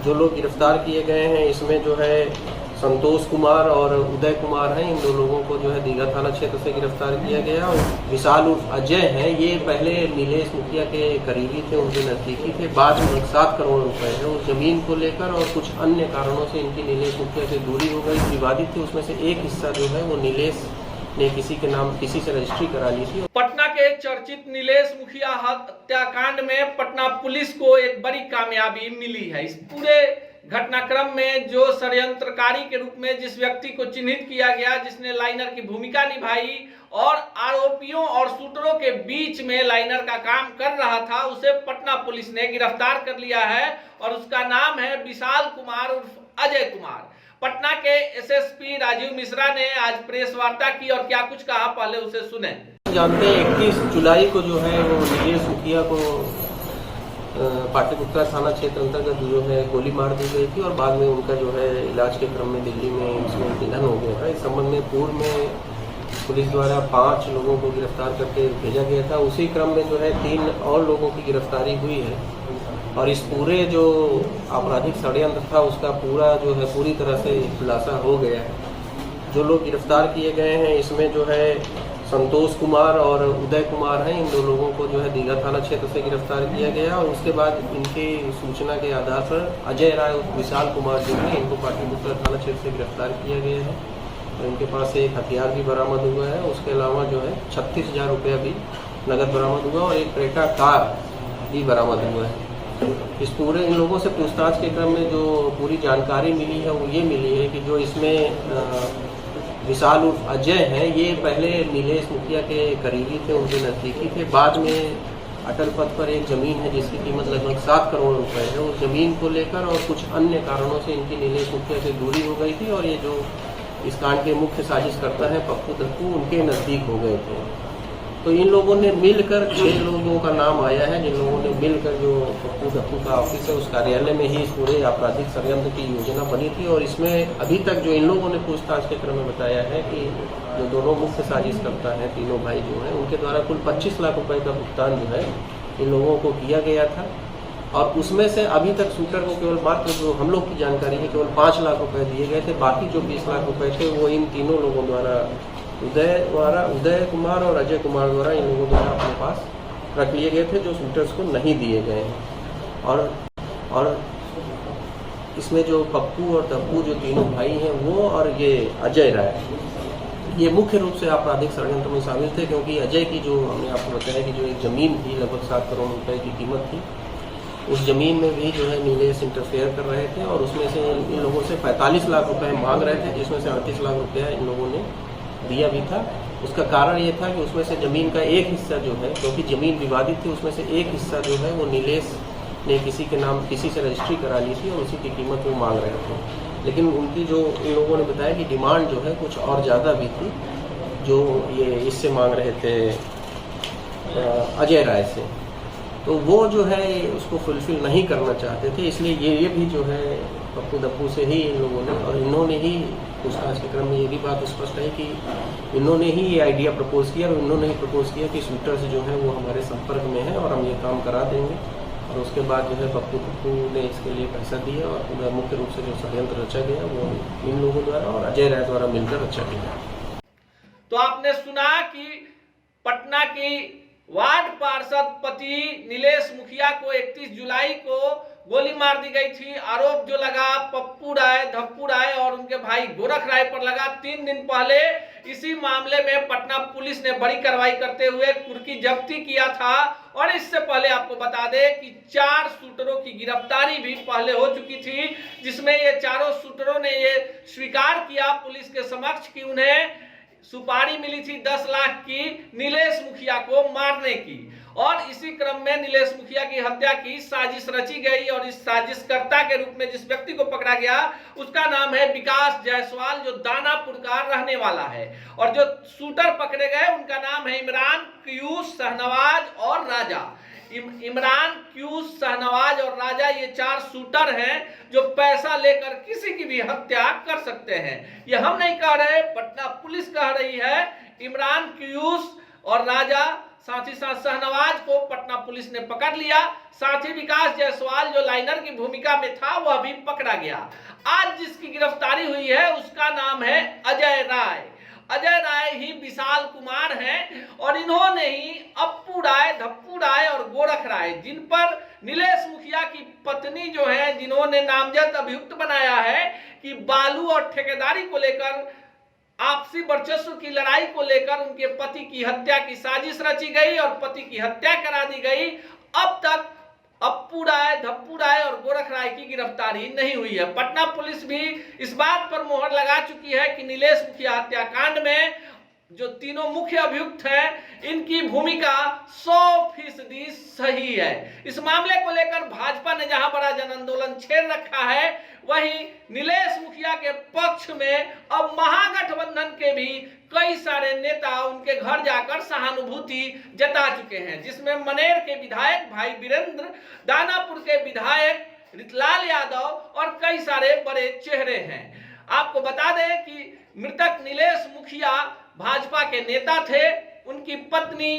जो लोग गिरफ्तार किए गए हैं इसमें जो है संतोष कुमार और उदय कुमार हैं। इन दो लोगों को जो है दीघा थाना क्षेत्र से गिरफ्तार किया गया। और विशाल उर्फ अजय हैं, ये पहले नीलेश मुखिया के करीबी थे, उनके नज़दीकी थे। बाद में 7 करोड़ रुपए है उस जमीन को लेकर और कुछ अन्य कारणों से इनकी नीलेश मुखिया से दूरी हो गई, विवादित थी। उसमें से एक हिस्सा जो है वो नीलेश ने किसी के नाम किसी से रजिस्ट्री करा ली थी। पटना के चर्चित नीलेश मुखिया हत्याकांड में पटना पुलिस को एक बड़ी कामयाबी मिली है। इस पूरे घटनाक्रम में जो षड्यंत्रकारी के रूप में जिस व्यक्ति को चिन्हित किया गया, जिसने लाइनर की भूमिका निभाई और आरोपियों और शूटरों के बीच में लाइनर का काम कर रहा था, उसे पटना पुलिस ने गिरफ्तार कर लिया है और उसका नाम है विशाल कुमार उर्फ अजय कुमार। पटना के एसएसपी राजीव मिश्रा ने आज प्रेस वार्ता की और क्या कुछ कहा, पहले उसे सुने। जानते हैं 21 जुलाई को जो है वो नीलेश मुखिया को पाटलिपुत्रा थाना क्षेत्र अंतर्गत जो है गोली मार दी गई थी और बाद में उनका जो है इलाज के क्रम में दिल्ली में उसमें निधन हो गया था। इस संबंध में पूर्व में पुलिस द्वारा 5 लोगों को गिरफ्तार करके भेजा गया था। उसी क्रम में जो है 3 और लोगों की गिरफ्तारी हुई है और इस पूरे जो आपराधिक षड्यंत्र था उसका पूरा जो है पूरी तरह से खुलासा हो गया है। जो लोग गिरफ्तार किए गए हैं इसमें जो है संतोष कुमार और उदय कुमार हैं। इन दो लोगों को जो है दीघा थाना क्षेत्र से गिरफ्तार किया गया और उसके बाद इनकी सूचना के आधार पर अजय राय विशाल कुमार जो है इनको पाटलिपुत्रा थाना क्षेत्र से गिरफ्तार किया गया है और इनके पास से एक हथियार भी बरामद हुआ है। उसके अलावा जो है 36,000 रुपया भी नगद बरामद हुआ और एक क्रेटा कार भी बरामद हुआ है। इस पूरे इन लोगों से पूछताछ के क्रम में जो पूरी जानकारी मिली है वो ये मिली है कि जो इसमें विशाल उर्फ अजय हैं, ये पहले नीलेश मुखिया के करीबी थे, उनके नज़दीकी थे। बाद में अटल पथ पर एक ज़मीन है जिसकी कीमत लगभग 7 करोड़ रुपए है, उस ज़मीन को लेकर और कुछ अन्य कारणों से इनकी नीलेश मुखिया से दूरी हो गई थी और ये जो इस कांड के मुख्य साजिशकर्ता हैं पप्पू दप्पू, उनके नज़दीक हो गए थे। तो इन लोगों ने मिलकर 6 लोगों का नाम आया है, जिन लोगों ने मिलकर जो पप्पू दप्पू का ऑफिस है उस कार्यालय में ही इस पूरे आपराधिक षड्यंत्र की योजना बनी थी। और इसमें अभी तक जो इन लोगों ने पूछताछ के क्रम में बताया है कि जो दोनों मुख्य साजिशकर्ता हैं, तीनों भाई जो हैं, उनके द्वारा कुल 25 लाख रुपए का भुगतान जो है इन लोगों को किया गया था और उसमें से अभी तक शूटर को केवल मात्र जो हम लोग की जानकारी है केवल 5 लाख रुपए दिए गए थे। बाकी जो 20 लाख रुपए थे वो इन तीनों लोगों द्वारा उदय कुमार और अजय कुमार द्वारा इन लोगों द्वारा अपने पास रख लिए गए थे, जो शूटर्स को नहीं दिए गए हैं। और इसमें जो पप्पू और दप्पू जो तीनों भाई हैं वो और ये अजय राय, ये मुख्य रूप से आपराधिक षड्यंत्र में शामिल थे, क्योंकि अजय की जो हमने आपको बताया कि जो एक ज़मीन थी लगभग 7 करोड़ रुपए की कीमत थी, उस ज़मीन में भी जो है नीलेश इंटरफेयर कर रहे थे और उसमें से इन लोगों से 45 लाख रुपए मांग रहे थे, जिसमें से 38 लाख रुपया इन लोगों ने दिया भी था। उसका कारण ये था कि उसमें से ज़मीन का एक हिस्सा जो है, क्योंकि ज़मीन विवादित थी, उसमें से एक हिस्सा जो है वो नीलेश ने किसी के नाम किसी से रजिस्ट्री करा ली थी और उसी की कीमत वो मांग रहे थे। लेकिन उनकी जो इन लोगों ने बताया कि डिमांड जो है कुछ और ज़्यादा भी थी, जो ये इससे मांग रहे थे अजय राय से, तो वो जो है उसको फुलफिल नहीं करना चाहते थे। इसलिए ये भी जो है पप्पू दप्पू से ही इन लोगों ने, और इन्होंने ही पूछताछ के क्रम में ये भी बात स्पष्ट है कि इन्होंने ही ये आइडिया प्रपोज किया और इन्होंने ही प्रपोज किया कि शूटर्स जो है वो हमारे संपर्क में है और हम ये काम करा देंगे। और उसके बाद जो है पप्पू दप्पू ने इसके लिए पैसा दिया और मुख्य रूप से जो षड्यंत्र रचा गया वो इन लोगों द्वारा और अजय राय द्वारा मिलकर रचा गया। तो आपने सुना कि पटना की वार्ड पार्षद पति नीलेश मुखिया को 31 जुलाई को गोली मार दी गई थी। आरोप जो लगा पप्पू राय, धप्पू राय और उनके भाई गोरख राय पर लगा। 3 दिन पहले इसी मामले में पटना पुलिस ने बड़ी कार्रवाई करते हुए कुर्की जब्ती किया था और इससे पहले आपको बता दें कि 4 शूटरों की गिरफ्तारी भी पहले हो चुकी थी, जिसमें ये चारों शूटरों ने ये स्वीकार किया पुलिस के समक्ष कि उन्हें सुपारी मिली थी 10 लाख की नीलेश मुखिया को मारने की और इसी क्रम में नीलेश मुखिया की हत्या की साजिश रची गई और इस साजिशकर्ता के रूप में जिस व्यक्ति को पकड़ा गया उसका नाम है विकास जायसवाल, जो दानापुर का रहने वाला है। और जो शूटर पकड़े गए उनका नाम है इमरान, क्यूस, शहनवाज और राजा। इमरान, क्यूस, शहनवाज और राजा ये 4 शूटर हैं जो पैसा लेकर किसी की भी हत्या कर सकते हैं। ये हम नहीं कह रहे, पटना पुलिस कह रही है। इमरान, क्यूस और राजा साथ ही साथ शाहनवाज को पटना पुलिस ने पकड़ लिया। साथ ही विकास जायसवाल जो लाइनर की भूमिका में था वह भी पकड़ा गया। आज जिसकी गिरफ्तारी हुई है उसका नाम है अजय राय। अजय राय ही विशाल कुमार हैं और इन्होंने ही अप्पू राय, धप्पू राय और गोरख राय, जिन पर नीलेश मुखिया की पत्नी जो है, जिन्होंने नामजद अभियुक्त बनाया है कि बालू और ठेकेदारी को लेकर, आपसी वर्चस्व की लड़ाई को लेकर उनके पति की हत्या की साजिश रची गई और पति की हत्या करा दी गई। अब तक अप्पू राय, धप्पू राय और गोरख राय की गिरफ्तारी नहीं हुई है। पटना पुलिस भी इस बात पर मोहर लगा चुकी है कि नीलेश मुखिया हत्याकांड में जो तीनों मुख्य अभियुक्त हैं इनकी भूमिका 100% सही है। इस मामले को लेकर भाजपा ने जहां बड़ा जन आंदोलन छेड़ रखा है, वहीं नीलेश मुखिया के पक्ष में अब महागठबंधन के भी कई सारे नेता उनके घर जाकर सहानुभूति जता चुके हैं, जिसमें मनेर के विधायक भाई वीरेंद्र, दानापुर के विधायक रितलाल यादव और कई सारे बड़े चेहरे हैं। आपको बता दें कि मृतक नीलेश मुखिया भाजपा के नेता थे। उनकी पत्नी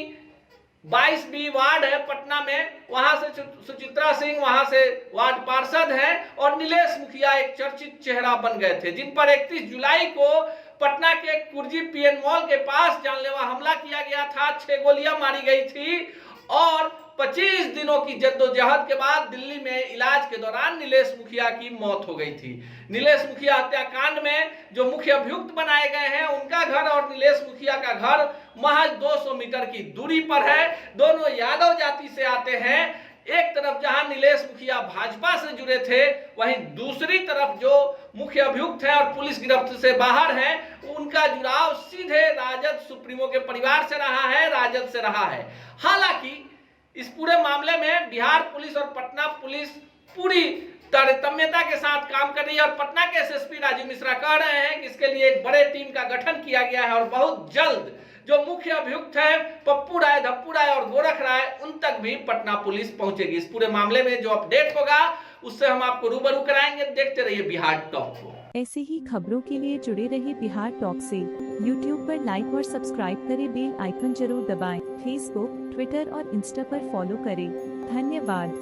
22B वार्ड है पटना में, वहां से सुचित्रा सिंह वहां से वार्ड पार्षद हैं और नीलेश मुखिया एक चर्चित चेहरा बन गए थे, जिन पर 31 जुलाई को पटना के कुर्जी पीएन मॉल के पास जानलेवा हमला किया गया था। 6 गोलियां मारी गई थी और 25 दिनों की जद्दोजहद के बाद दिल्ली में इलाज के दौरान नीलेश मुखिया की मौत हो गई थी। नीलेश मुखिया हत्याकांड में जो मुख्य अभियुक्त बनाए गए हैं उनका घर और नीलेश मुखिया का घर महज 200 मीटर की दूरी पर है। दोनों यादव जाति से आते हैं। एक तरफ जहां नीलेश मुखिया भाजपा से जुड़े थे, वहीं दूसरी तरफ जो मुख्य अभियुक्त हैं और पुलिस गिरफ्त से बाहर हैं, उनका जुड़ाव सीधे राजद सुप्रीमो के परिवार से रहा है, राजद से रहा है। हालांकि इस पूरे मामले में बिहार पुलिस और पटना पुलिस पूरी तारतम्यता के साथ काम कर रही है और पटना के एसएसपी राजीव मिश्रा कह रहे हैं कि इसके लिए एक बड़े टीम का गठन किया गया है और बहुत जल्द जो मुख्य अभियुक्त है पप्पू राय, धप्पू राय और गोरख राय, उन तक भी पटना पुलिस पहुंचेगी। इस पूरे मामले में जो अपडेट होगा उससे हम आपको रूबरू कराएंगे। देखते रहिए बिहार टॉक को। ऐसे ही खबरों के लिए जुड़े रहिए बिहार टॉक से। यूट्यूब पर लाइक और सब्सक्राइब करें, बेल आइकन जरूर दबाएं। फेसबुक, ट्विटर और इंस्टा पर फॉलो करें। धन्यवाद।